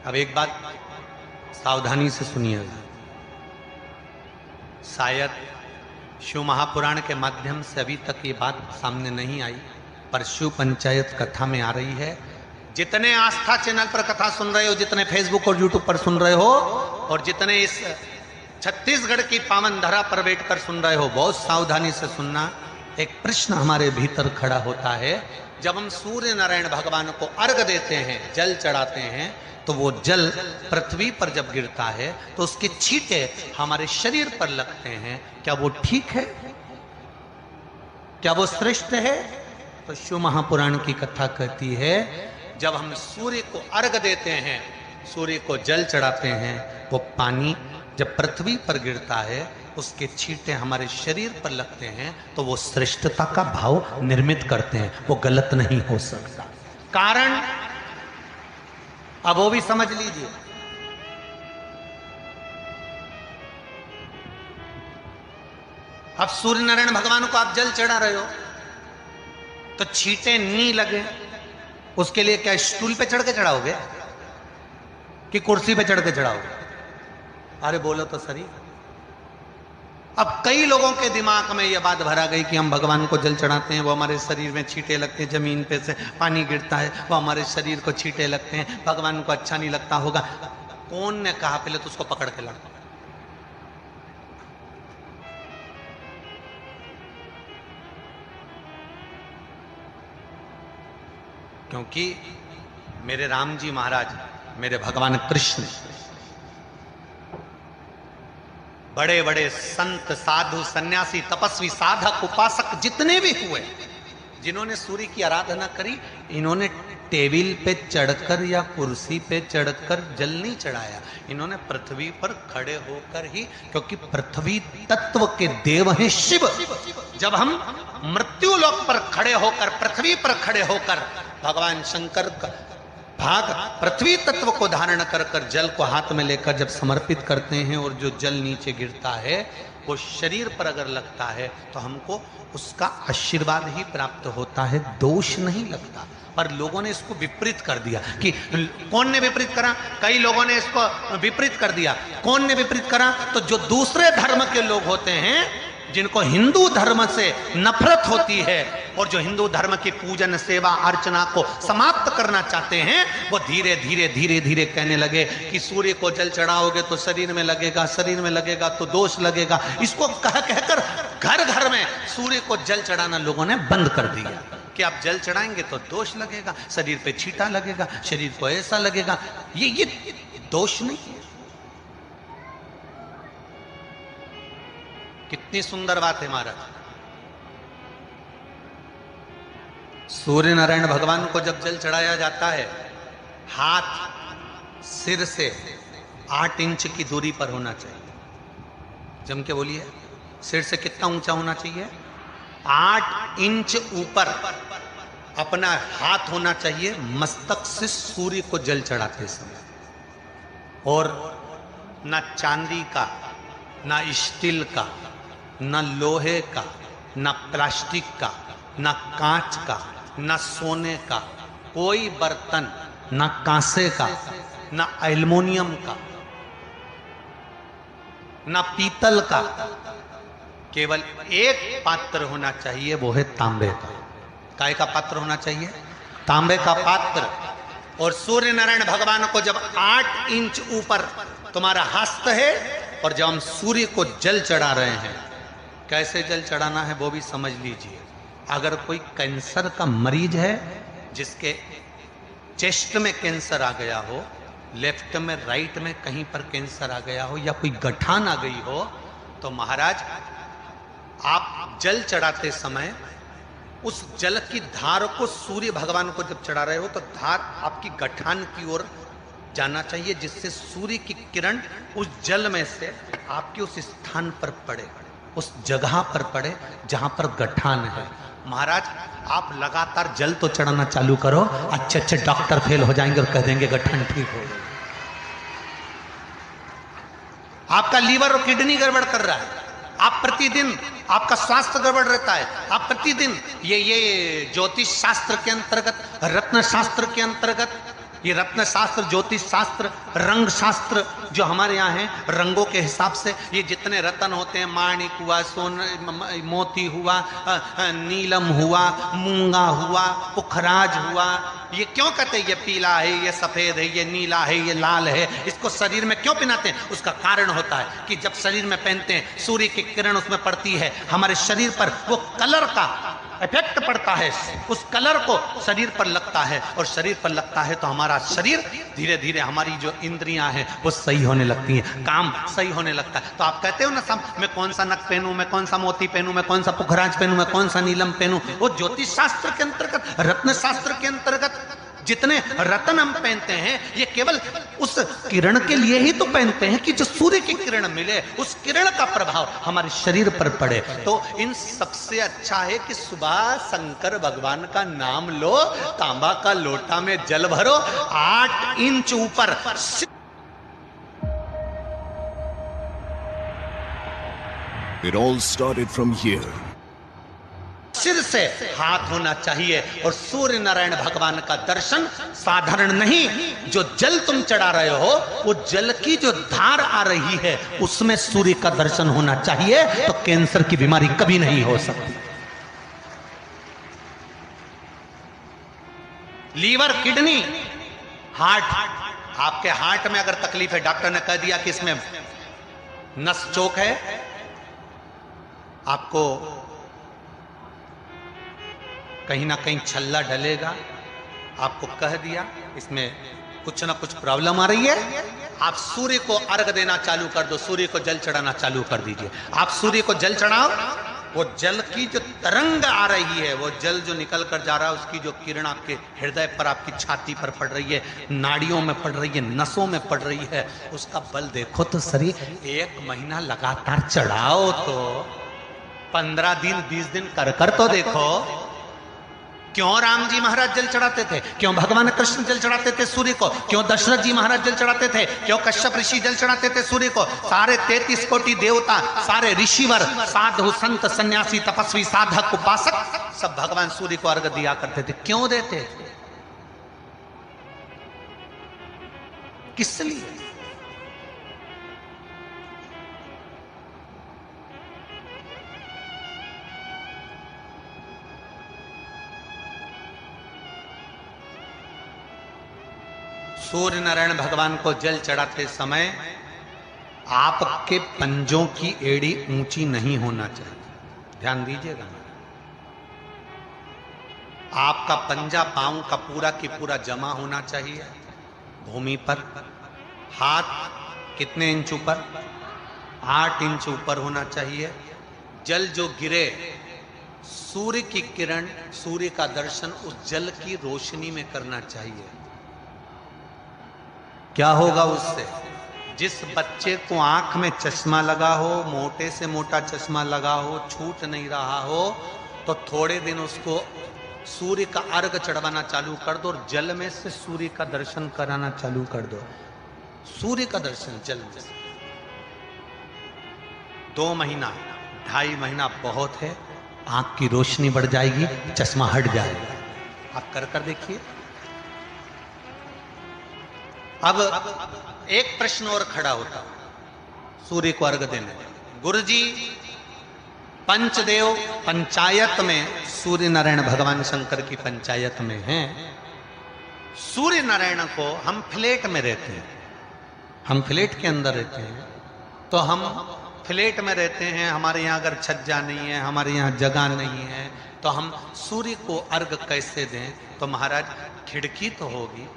अब एक बात सावधानी से सुनिएगा, शायद शिव महापुराण के माध्यम से अभी तक ये बात सामने नहीं आई, पर शिव पंचायत कथा में आ रही है। जितने आस्था चैनल पर कथा सुन रहे हो, जितने फेसबुक और यूट्यूब पर सुन रहे हो, और जितने इस छत्तीसगढ़ की पावन धरा पर बैठकर सुन रहे हो, बहुत सावधानी से सुनना। एक प्रश्न हमारे भीतर खड़ा होता है, जब हम सूर्य नारायण भगवान को अर्घ देते हैं, जल चढ़ाते हैं, तो वो जल पृथ्वी पर जब गिरता है तो उसके छींटे हमारे शरीर पर लगते हैं। क्या वो ठीक है? क्या वो श्रेष्ठ है? तो शिव महापुराण की कथा कहती है, जब हम सूर्य को अर्घ देते हैं, सूर्य को जल चढ़ाते हैं, वो पानी जब पृथ्वी पर गिरता है, उसके छींटे हमारे शरीर पर लगते हैं, तो वो श्रेष्ठता का भाव निर्मित करते हैं। वो गलत नहीं हो सकता। कारण अब वो भी समझ लीजिए। अब सूर्य नारायण भगवान को आप जल चढ़ा रहे हो तो छींटे नहीं लगे, उसके लिए क्या स्टूल पे चढ़ के चढ़ाओगे कि कुर्सी पे चढ़ के चढ़ाओगे? अरे बोलो तो सही। अब कई लोगों के दिमाग में यह बात भरा गई कि हम भगवान को जल चढ़ाते हैं, वो हमारे शरीर में छींटे लगते हैं, जमीन पे से पानी गिरता है, वो हमारे शरीर को छींटे लगते हैं, भगवान को अच्छा नहीं लगता होगा। कौन ने कहा? पहले तो उसको पकड़ के लड़। क्योंकि मेरे राम जी महाराज, मेरे भगवान कृष्ण, बड़े बड़े संत, साधु, सन्यासी, तपस्वी, साधक, उपासक जितने भी हुए, जिन्होंने सूर्य की आराधना करी, इन्होंने टेबल पे चढ़कर या कुर्सी पे चढ़कर जल नहीं चढ़ाया। इन्होंने पृथ्वी पर खड़े होकर ही, क्योंकि पृथ्वी तत्व के देव हैं शिव। जब हम मृत्यु लोक पर खड़े होकर, पृथ्वी पर खड़े होकर भगवान शंकर का भाग पृथ्वी तत्व को धारण कर कर जल को हाथ में लेकर जब समर्पित करते हैं, और जो जल नीचे गिरता है वो शरीर पर अगर लगता है तो हमको उसका आशीर्वाद ही प्राप्त होता है, दोष नहीं लगता। पर लोगों ने इसको विपरीत कर दिया। कि कौन ने विपरीत करा? कई लोगों ने इसको विपरीत कर दिया। कौन ने विपरीत करा? तो जो दूसरे धर्म के लोग होते हैं, जिनको हिंदू धर्म से नफरत होती है और जो हिंदू धर्म की पूजन, सेवा, अर्चना को समाप्त करना चाहते हैं, वो धीरे धीरे धीरे धीरे कहने लगे कि सूर्य को जल चढ़ाओगे तो शरीर में लगेगा, शरीर में लगेगा तो दोष लगेगा। इसको कह कहकर घर घर में सूर्य को जल चढ़ाना लोगों ने बंद कर दिया कि आप जल चढ़ाएंगे तो दोष लगेगा, शरीर पे छींटा लगेगा, शरीर को ऐसा लगेगा। ये दोष नहीं है। कितनी सुंदर बात है महाराज। सूर्य नारायण भगवान को जब जल चढ़ाया जाता है, हाथ सिर से 8 इंच की दूरी पर होना चाहिए। जम के बोलिए, सिर से कितना ऊंचा होना चाहिए? 8 इंच ऊपर अपना हाथ होना चाहिए मस्तक से सूर्य को जल चढ़ाते समय। और ना चांदी का, ना स्टील का, न लोहे का, न प्लास्टिक का, न कांच का, न सोने का कोई बर्तन, न कांसे का, न एल्युमिनियम का, न पीतल का, केवल एक पात्र होना चाहिए, वो है तांबे का। काय का पात्र होना चाहिए? तांबे का पात्र। और सूर्य नारायण भगवान को जब 8 इंच ऊपर तुम्हारा हस्त है, और जब हम सूर्य को जल चढ़ा रहे हैं, कैसे जल चढ़ाना है वो भी समझ लीजिए। अगर कोई कैंसर का मरीज है, जिसके चेस्ट में कैंसर आ गया हो, लेफ्ट में, राइट में कहीं पर कैंसर आ गया हो, या कोई गठान आ गई हो, तो महाराज आप जल चढ़ाते समय उस जल की धार को सूर्य भगवान को जब चढ़ा रहे हो, तो धार आपकी गठान की ओर जाना चाहिए, जिससे सूर्य की किरण उस जल में से आपके उस स्थान पर पड़े, उस जगह पर पड़े जहां पर गठान है। महाराज आप लगातार जल तो चढ़ाना चालू करो, अच्छे अच्छे डॉक्टर फेल हो जाएंगे और कह देंगे गठान ठीक हो गई। आपका लीवर और किडनी गड़बड़ कर रहा है, आप प्रतिदिन आपका स्वास्थ्य गड़बड़ रहता है, आप प्रतिदिन ये ज्योतिष शास्त्र के अंतर्गत, रत्न शास्त्र के अंतर्गत ये रत्न शास्त्र, ज्योतिष शास्त्र, रंग शास्त्र जो हमारे यहाँ है, रंगों के हिसाब से ये जितने रत्न होते हैं, माणिक हुआ, मोती हुआ, नीलम हुआ, मूंगा हुआ, पुखराज हुआ, ये क्यों कहते हैं ये पीला है, ये सफेद है, ये नीला है, ये लाल है, इसको शरीर में क्यों पहनाते हैं? उसका कारण होता है कि जब शरीर में पहनते हैं, सूर्य की किरण उसमें पड़ती है, हमारे शरीर पर वो कलर का इफेक्ट पड़ता है, उस कलर को शरीर पर लगता है, और शरीर पर लगता है तो हमारा शरीर धीरे धीरे, हमारी जो इंद्रियां हैं वो सही होने लगती हैं, काम सही होने लगता है। तो आप कहते हो ना सब, मैं कौन सा नक पहनूं, मैं कौन सा मोती पहनूं, मैं कौन सा पुखराज पहनूं, मैं कौन सा नीलम पहनूं, वो ज्योतिष शास्त्र के अंतर्गत, रत्न शास्त्र के अंतर्गत जितने रत्न हम पहनते हैं, ये केवल उस किरण के लिए ही तो पहनते हैं कि जो सूर्य की किरण मिले, उस किरण का प्रभाव हमारे शरीर पर पड़े। तो इन सबसे अच्छा है कि सुबह शंकर भगवान का नाम लो, तांबा का लोटा में जल भरो, 8 इंच ऊपर It all started from here. सिर से हाथ होना चाहिए, और सूर्य नारायण भगवान का दर्शन साधारण नहीं, जो जल तुम चढ़ा रहे हो, वो जल की जो धार आ रही है उसमें सूर्य का दर्शन होना चाहिए, तो कैंसर की बीमारी कभी नहीं हो सकती। लीवर, किडनी, हार्ट, आपके हार्ट में अगर तकलीफ है, डॉक्टर ने कह दिया कि इसमें नस चोक है, आपको कहीं ना कहीं छल्ला डलेगा, आपको कह दिया इसमें कुछ ना कुछ प्रॉब्लम आ रही है, आप सूर्य को अर्घ देना चालू कर दो, सूर्य को जल चढ़ाना चालू कर दीजिए। आप सूर्य को जल चढ़ाओ, वो जल की जो तरंग आ रही है, वो जल जो निकल कर जा रहा है, उसकी जो किरण आपके हृदय पर, आपकी छाती पर पड़ रही है, नाड़ियों में पड़ रही है, नसों में पड़ रही है, उसका बल देखो तो सही। 1 महीना लगातार चढ़ाओ तो 15 दिन 20 दिन कर तो देखो। क्यों राम जी महाराज जल चढ़ाते थे, क्यों भगवान कृष्ण जल चढ़ाते थे सूर्य को, क्यों दशरथ जी महाराज जल चढ़ाते थे, क्यों कश्यप ऋषि जल चढ़ाते थे सूर्य को, सारे 33 कोटि देवता, सारे ऋषिवर, साधु संत सन्यासी तपस्वी साधक उपासक सब भगवान सूर्य को अर्घ दिया करते थे। क्यों देते? किस लिए? सूर्य नारायण भगवान को जल चढ़ाते समय आपके पंजों की एड़ी ऊंची नहीं होना चाहिए, ध्यान दीजिएगा। आपका पंजा पांव का पूरा की पूरा जमा होना चाहिए भूमि पर। हाथ कितने इंच ऊपर? 8 इंच ऊपर होना चाहिए। जल जो गिरे, सूर्य की किरण, सूर्य का दर्शन उस जल की रोशनी में करना चाहिए। क्या होगा उससे? जिस बच्चे को आंख में चश्मा लगा हो, मोटे से मोटा चश्मा लगा हो, छूट नहीं रहा हो, तो थोड़े दिन उसको सूर्य का अर्घ चढ़वाना चालू कर दो और जल में से सूर्य का दर्शन कराना चालू कर दो। सूर्य का दर्शन जल में से 2 महीना 2.5 महीना बहुत है, आंख की रोशनी बढ़ जाएगी, चश्मा हट जाएगा। आप कर देखिए। अब एक प्रश्न और खड़ा होता, सूर्य को अर्घ देने। गुरुजी, पंचदेव पंचायत में सूर्य नारायण भगवान शंकर की पंचायत में हैं। सूर्य नारायण को हम फ्लैट में रहते हैं, हम फ्लैट के अंदर रहते हैं, तो हम फ्लैट में रहते हैं, हमारे यहाँ अगर छज्जा नहीं है, हमारे यहाँ जगह नहीं है, तो हम सूर्य को अर्घ कैसे दें? तो महाराज खिड़की तो होगी,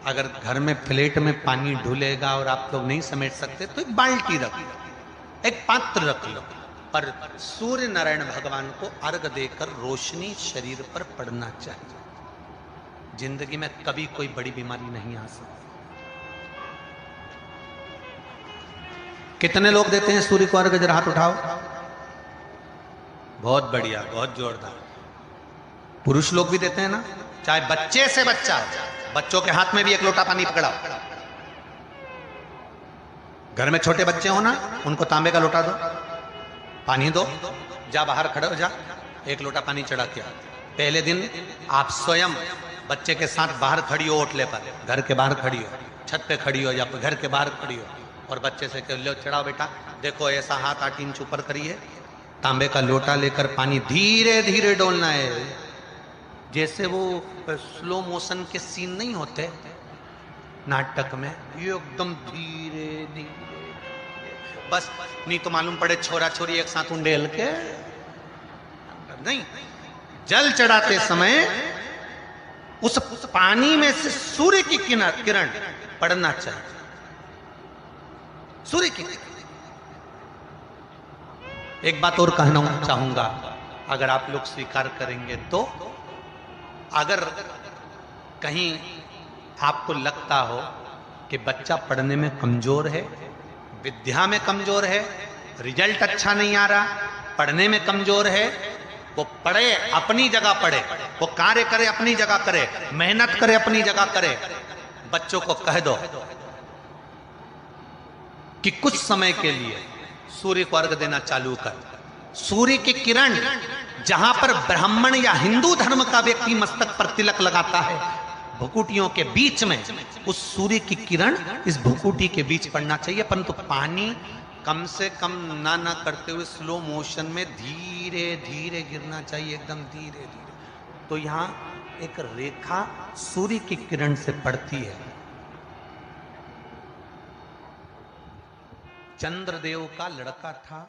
अगर घर में फ्लैट में पानी ढुलेगा और आप लोग नहीं समेट सकते तो एक बाल्टी रख लो, एक पात्र रख लो, पर सूर्य नारायण भगवान को अर्घ देकर रोशनी शरीर पर पड़ना चाहिए। जिंदगी में कभी कोई बड़ी बीमारी नहीं आ सकती। कितने लोग देते हैं सूर्य को अर्घ? जरा हाथ उठाओ। बहुत बढ़िया, बहुत जोरदार। पुरुष लोग भी देते हैं ना, चाहे बच्चे से बच्चा, बच्चों के हाथ में भी 1 लोटा पानी पकड़ाओ। घर में छोटे बच्चे हो ना, उनको तांबे का लोटा दो, पानी दो, जा बाहर खड़े हो जा, 1 लोटा पानी चढ़ा के। पहले दिन आप स्वयं बच्चे के साथ बाहर खड़ी हो, ओटले पर, घर के बाहर खड़ी हो, छत पे खड़ी हो या घर के बाहर खड़ी हो, और बच्चे से कह लो चढ़ाओ बेटा, देखो ऐसा हाथ 8 इंच ऊपर करिए, तांबे का लोटा लेकर पानी धीरे धीरे डोलना है। जैसे वो स्लो मोशन के सीन नहीं होते नाटक में, ये एकदम धीरे धीरे, बस नहीं तो मालूम पड़े छोरा छोरी एक साथ उंडेल के नहीं। जल चढ़ाते समय उस पानी में से सूर्य की किरण पड़ना चाहिए, सूर्य की। एक बात और कहना चाहूंगा, अगर आप लोग स्वीकार करेंगे तो, अगर कहीं आपको लगता हो कि बच्चा पढ़ने में कमजोर है, विद्या में कमजोर है, रिजल्ट अच्छा नहीं आ रहा, पढ़ने में कमजोर है, वो पढ़े, अपनी जगह पढ़े, वो कार्य करे अपनी जगह करे, मेहनत करे अपनी जगह करे। बच्चों को कह दो कि कुछ समय के लिए सूर्य को अर्घ देना चालू कर। सूर्य की किरण जहां पर ब्राह्मण या हिंदू धर्म का व्यक्ति मस्तक पर तिलक लगाता है, भुकुटियों के बीच में उस सूर्य की किरण इस भुकुटी के बीच पड़ना चाहिए, परंतु पानी कम से कम ना करते हुए स्लो मोशन में धीरे धीरे गिरना चाहिए, एकदम धीरे धीरे। तो यहां एक रेखा सूर्य की किरण से पड़ती है। चंद्रदेव का लड़का था